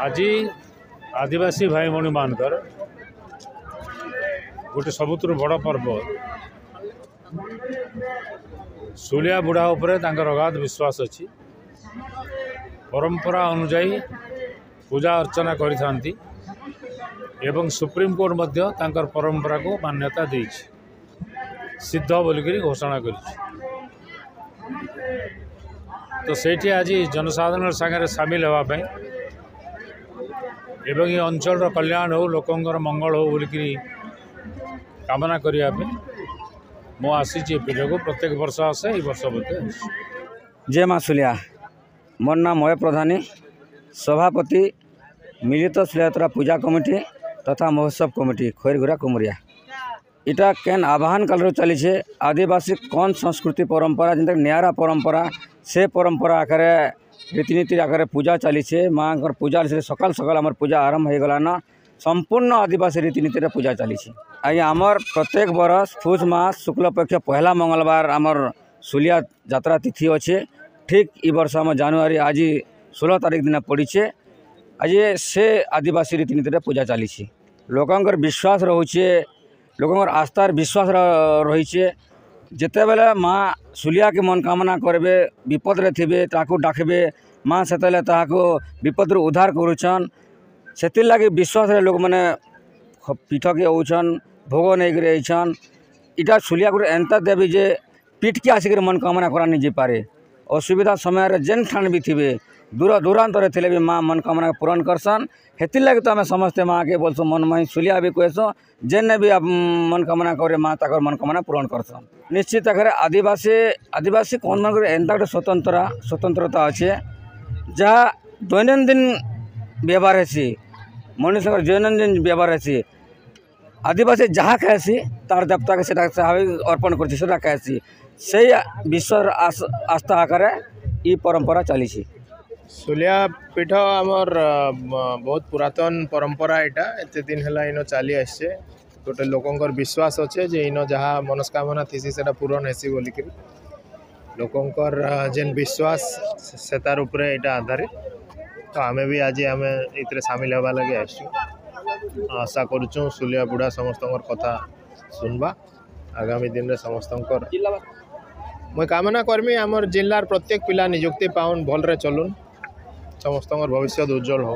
आज आदिवासी भाई भौणी मानकर गोटे सबुठ बड़ पर्व सुलिया बुढ़ा उपरे अगाध विश्वास अच्छी परंपरा अनुजाई पूजा अर्चना करिथांती एवं सुप्रीम कोर्ट मध्य तांकर परंपरा को मान्यता देछि सिद्ध बोलिक घोषणा कर। तो सेठी आज जनसाधारण सागर सामिल होगापाई एवं ये अंचल कल्याण हो लोकंर मंगल हो बोलिक कामना करने मु आसी पीढ़ को प्रत्येक वर्ष आसे ये वर्ष बोलते। जय माँ सुलिया। मोर नाम मय प्रधानी, सभापति मिलित सुलियात्रा पूजा कमिटी तथा महोत्सव कमिटी खैरगुरा कुमरिया। इटा केन आह्वान काल चली आदिवासी कौन संस्कृति परंपरा जिनका नियारा परंपरा से परंपरा आकार रीतिनीति आकार पूजा चली माँ पूजा सकाल सकाल आम पूजा आरंभ हो गलान संपूर्ण आदिवासी रीतिनीति पूजा चली। आज्ञा आमर प्रत्येक बरस पुष मास शुक्ल पक्ष पहला मंगलवार आमर सुलिया यात्रा तिथि अच्छे। ठीक इ वर्ष आम जानुआरी आज 16 तारीख दिन पड़ी आज से आदिवासी रीतिनीति पूजा चली। लोकंर विश्वास रोचे लोकंर आस्थार विश्वास रही जिते बेले माँ सुलिया के मनोकामना करेंगे विपद रे थे डाकबे माँ से विपद उद्धार करुचन से लगे विश्वास लोक मैंने पीठ के औन भोग नहीं कर इटा सुलिया गोटे एंता देवी जे पीठ के आसिक मनोकामना करा नहीं पारे असुविधा समय जेन ठान भी थे दूर दूरांत थे भी माँ मनोकामना पूरण करसन। हेती लगे तो आम समस्ते माँ के बोलसो मन मही सुलिया भी कहसो जेन भी मनोकामना करे माँ तक मनोकामना पूरण करसन। निश्चित आकार आदिवासी कौन मन एंता गोटे स्वतंत्रता अच्छे जहाँ दैनंदिन व्यवहार है मनुष्य दैनंदिन व्यवहार है आदिवासी जहाँ कहसी तार देवता के स्वाभाविक अर्पण कर कहसी से विश्व आस्था आकार ये परंपरा चली। सुलिया पीठ आमर बहुत पुरातन परंपरा एटा एते दिन है इन चली आसे गोटे लोकंर विश्वास अच्छे जे इन जहाँ मनस्कामना थी से पूरण हेसी बोलिक लोकंर जेन विश्वास से तार उपरे एटा आधारित। तो आमे भी आज आम ये सामिल होगा लगे आसु आशा करुचु सुलिया बुढ़ा समस्त कथा सुनवा आगामी दिन में समस्त मुझे कामना करमी आमर जिलार प्रत्येक पिला निजुक्ति पाउन भलरे चलुन समस्त भविष्य उज्जवल हो।